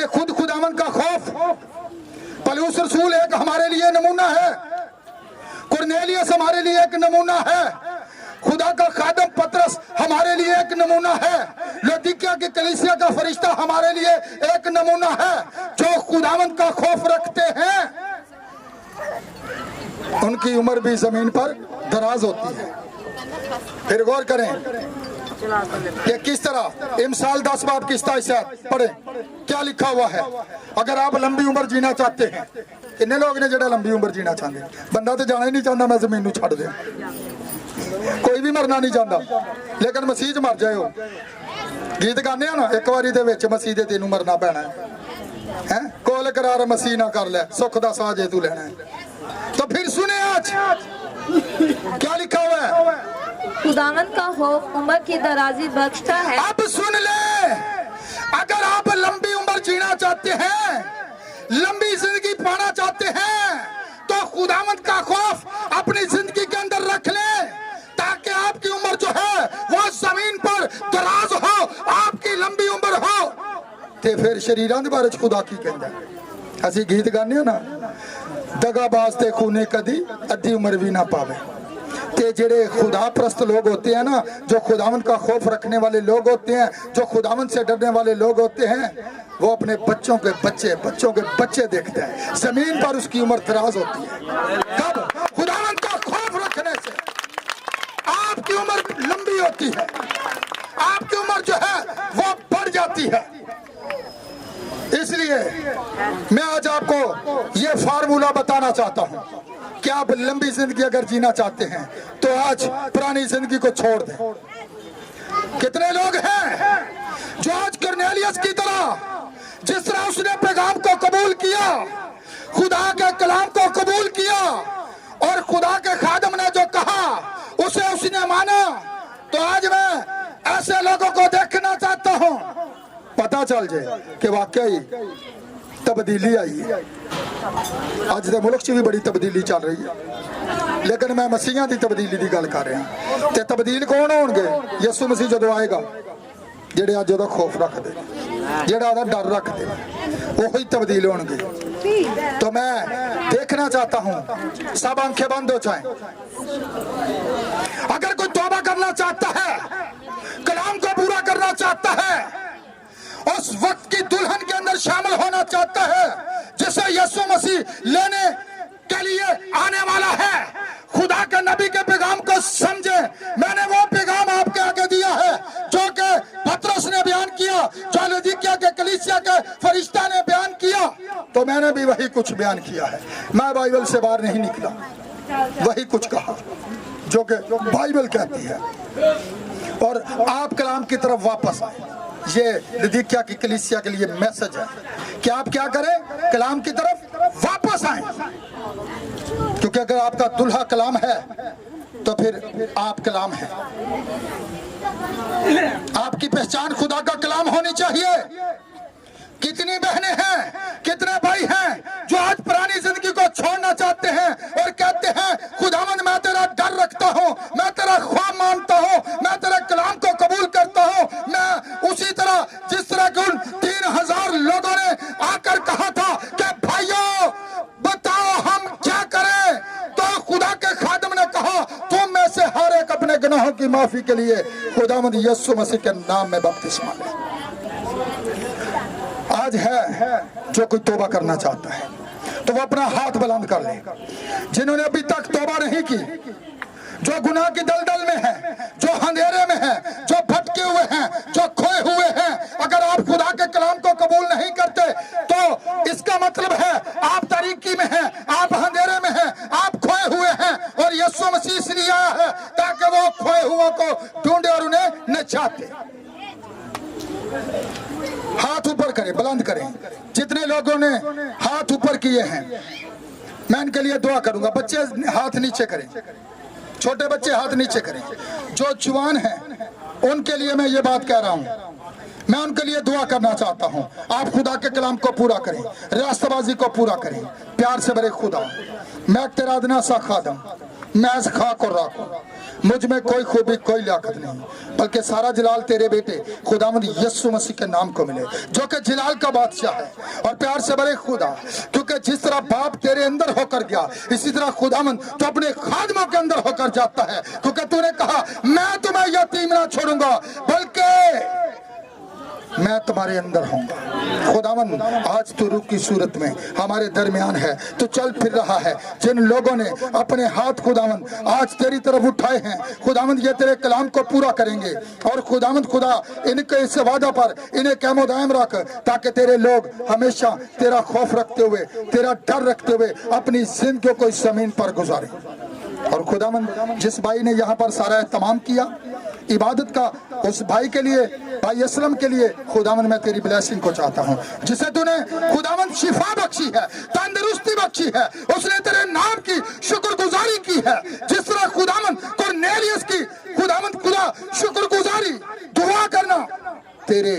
खुद खुदावंद का खौफ। पौलुस रसूल एक हमारे लिए नमूना है, कुरनेलियस हमारे लिए एक नमूना है, खुदा का खादम पतरस हमारे लिए एक नमूना है, लौदीकिया की कलीसिया का फरिश्ता हमारे लिए एक नमूना है। जो खुदावंद का खौफ रखते हैं उनकी उम्र भी जमीन पर दराज होती है। फिर गौर करें कि किस तरह इमसाल 10 बाब की 27 पढ़े क्या लिखा हुआ है। अगर आप लंबी उम्र जीना चाहते हैं, किन्ने लोग ने जो लंबी उम्र जीना चाहते, बंदा तो जाना ही नहीं चाहता मैं जमीन नूं छड्ड दियां, कोई भी मरना नहीं चाहता, लेकिन मसीह च मर जाओ। गीत गाने ना, एक बारी दे विच मसीह दे तेनू मरना पैना है, कोल करार मसीह ना कर ले, सुख दा साह जे तू लेना है। तो फिर सुने आज क्या लिखा हुआ है। खुदावंद का खौफ उम्र की दराजी बख्शता है। अब सुन ले, अगर आप लंबी उम्र जीना चाहते हैं, लंबी जिंदगी पाना चाहते हैं, तो खुदावंद का खौफ अपनी जिंदगी के अंदर रख ले, ताकि आपकी उम्र जो है वो जमीन पर दराज हो, आपकी लंबी उम्र हो। ते फिर शरीरां दे बारे च खुदा की कहंदा, असीं गीत गाने ना, दगाबाज ते खूने कदी अद्धी उम्र भी ना पावे। ते जेड़े खुदा परस्त लोग होते हैं ना, जो खुदावंद का खौफ रखने वाले लोग होते हैं, जो खुदावंद से डरने वाले लोग होते हैं, वो अपने बच्चों के बच्चे देखते हैं, जमीन पर उसकी उम्र दराज होती है। कब? खुदावंद का खौफ रखने से आपकी उम्र लंबी होती है, आपकी उम्र जो है वो बढ़ जाती है। इसलिए मैं आज आपको ये फार्मूला बताना चाहता हूं कि आप लंबी जिंदगी अगर जीना चाहते हैं तो आज पुरानी जिंदगी को छोड़ दें। कितने लोग हैं जो आज कुरनेलियस की तरह, जिस तरह उसने पैगाम को कबूल किया, खुदा के कलाम को कबूल किया, और खुदा के खादम ने जो कहा उसे उसने माना, तो आज मैं ऐसे लोगों को देखना चाहता हूं, पता चल जाए कि वाकई तब्दीली आई है। अज के मुल्क च भी बड़ी तब्दीली चल रही है, लेकिन मैं मसीहां की तब्दीली की गल कर रहा। ते तब्दील कौन होणगे? यसू मसीह जदों आएगा, जेड़े अज ओहदा खौफ रखते, जेड़ा ओहदा डर रखते, वही तब्दील होणगे। तो मैं देखना चाहता हूं, सब आंखें बंद हो जाएं। अगर कोई तौबा करना चाहता है, कलाम को पूरा करना चाहता है, उस वक्त की दुल्हन के अंदर शामिल होना चाहता है जिसे यीशु मसीह लेने के लिए आने वाला है, खुदा के नबी के पैगाम को समझे। मैंने वो पैगाम आपके आगे दिया है जो कि पतरस ने बयान किया, जो लौदीकिया के कलीसिया के फरिश्ता ने बयान किया, तो मैंने भी वही कुछ बयान किया है। मैं बाइबल से बाहर नहीं निकला, वही कुछ कहा जो कि बाइबल कहती है। और आप कलाम की तरफ वापस आए। ये लौदीकिया की कलीसिया के लिए मैसेज है कि आप क्या करें, कलाम की तरफ वापस आए, क्योंकि अगर आपका दुल्हा कलाम है तो फिर आप कलाम है। आपकी पहचान खुदा का कलाम होनी चाहिए। कितनी बहनें हैं, कितने भाई हैं जो आज पुरानी जिंदगी को छोड़ना चाहते हैं और कहते हैं खुदावंद मैं तेरा डर रखता हूँ, मैं तेरा ख्वाब मानता हूँ, मैं तेरे कलाम को कबूल करता हूँ। मैं उसी तरह जिस तरह के उन 3000 लोगों ने आकर कहा था कि भाइयों बताओ हम क्या करें, तो खुदा के खादिम ने कहा तुम में से हर एक अपने गुनाहों की माफी के लिए खुदावंद यीशु मसीह के नाम में बपतिस्मा ले। आज है जो कोई तौबा करना चाहता है तो वो अपना हाथ बुलंद कर ले। जिन्होंने अभी तक तौबा नहीं की, जो गुनाह की दलदल में है, जो अंधेरे में है, जो भटके हुए हैं, जो खोए हुए हैं, अगर आप खुदा के कलाम को कबूल नहीं करते तो इसका मतलब है आप तारीकी में हैं, आप अंधेरे में हैं, आप खोए हुए हैं। और यीशु मसीह इसलिए आया है ताकि वो खोए हुओं को ढूंढे और उन्हें नचाते। हाथ ऊपर करें, बुलंद करें। जितने लोगों ने हाथ ऊपर किए हैं मैं इनके लिए दुआ करूंगा। बच्चे हाथ नीचे करें, छोटे बच्चे हाथ नीचे करें। जो जवान हैं उनके लिए मैं ये बात कह रहा हूं, मैं उनके लिए दुआ करना चाहता हूं। आप खुदा के कलाम को पूरा करें, रास्तबाजी को पूरा करें। प्यार से बड़े खुदा, मैं तेरा अदना सा खादम, मैं खाक और राख, मुझ में कोई खूबी कोई लियाकत नहीं, बल्कि सारा जलाल तेरे बेटे खुदावंद यीशु मसीह के नाम को मिले जो कि जलाल का बादशाह है। और प्यार से बड़े खुदा, क्योंकि जिस तरह बाप तेरे अंदर होकर गया इसी तरह खुदावंद तो अपने खादमों के अंदर होकर जाता है, क्योंकि तूने कहा मैं तुम्हें यतीम ना छोड़ूंगा बल्कि मैं तुम्हारे अंदर होऊंगा। खुदावंद आज तो रूह की सूरत में हमारे दरमियान है, तो चल फिर रहा है। जिन लोगों ने अपने हाथ खुदावंद आज तेरी तरफ उठाए हैं खुदावंद ये तेरे कलाम को पूरा करेंगे। और खुदावंद खुदा इनके इस वादा पर इन्हें कैमो दायम रख, ताकि तेरे लोग हमेशा तेरा खौफ रखते हुए, तेरा डर रखते हुए अपनी जिंदगी को इस जमीन पर गुजारे। और खुदावंद जिस भाई ने यहाँ पर सारा एहतमाम किया इबादत का, उस भाई के लिए, भाई असलम के लिए खुदावंद मैं तेरी ब्लेसिंग को चाहता हूँ, जिसे तूने खुदावंद शिफा बख्शी है, तंदुरुस्ती बख्शी है, उसने तेरे नाम की शुक्रगुजारी की है। जिस तरह खुदावंद कुरनेलियस की खुदावंद खुदा शुक्रगुजारी दुआ करना तेरे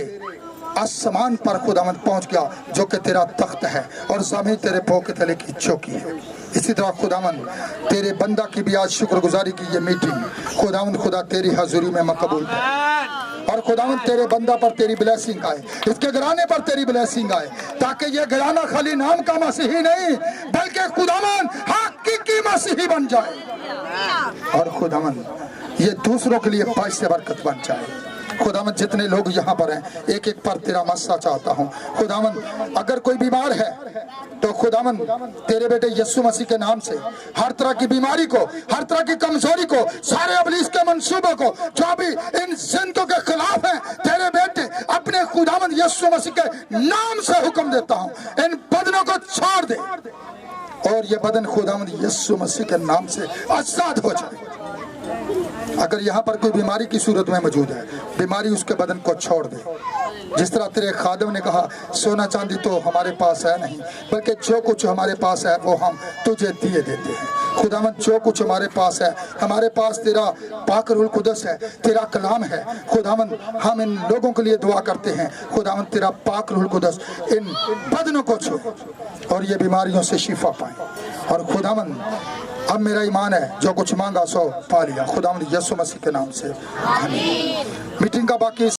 आसमान पर खुदावंद पहुंच गया जो कि तेरा तख्त है और जमीन तेरे पांव के तले की चौकी है। इसी तरह खुदावंद तेरे बंदा की भी आज शुक्रगुजारी की ये मीटिंग खुदावंद खुदा तेरी हजूरी में मकबूल है। और खुदावंद तेरे बंदा पर तेरी ब्लेसिंग आए, इसके घराने पर तेरी ब्लेसिंग आए, ताकि ये घराना खाली नाम का मसीही नहीं बल्कि खुदावंद हकीकी मसीही बन जाए। और खुदावंद ये दूसरों के लिए बाइस से बरकत बन जाए। खुदावंद जितने लोग यहाँ पर हैं एक एक पर तेरा मस्सा चाहता हूँ। खुदावंद अगर कोई बीमार है तो खुदावंद तेरे बेटे यीशु मसीह के नाम से हर तरह की बीमारी को, हर तरह की कमजोरी को, सारे इब्लीस के मंसूबों को जो भी इन जिंदों के खिलाफ हैं तेरे बेटे अपने खुदावंद यीशु मसीह के नाम से हुक्म देता हूँ इन बदनों को छोड़ दे और ये बदन खुदावंद यीशु मसीह के नाम से आजाद हो जाए। अगर यहाँ पर कोई बीमारी की सूरत में मौजूद है बीमारी उसके बदन को छोड़ दे। जिस तरह तेरे खादिम ने कहा सोना चांदी तो हमारे पास है नहीं बल्कि जो कुछ हमारे पास है वो हम तुझे दिए देते हैं। खुदावंद जो कुछ हमारे पास है, हमारे पास तेरा पाक रूह कुदस है, तेरा कलाम है। खुदावंद हम इन लोगों के लिए दुआ करते हैं खुदावंद तेरा पाक रूह कुदस इन बदनों को छू और ये बीमारियों से शिफा पाए। और खुदावंद अब मेरा ईमान है जो कुछ मांगा सो पा लिया खुदावंद यीशु मसीह के नाम से आमीन। मीटिंग का बाकी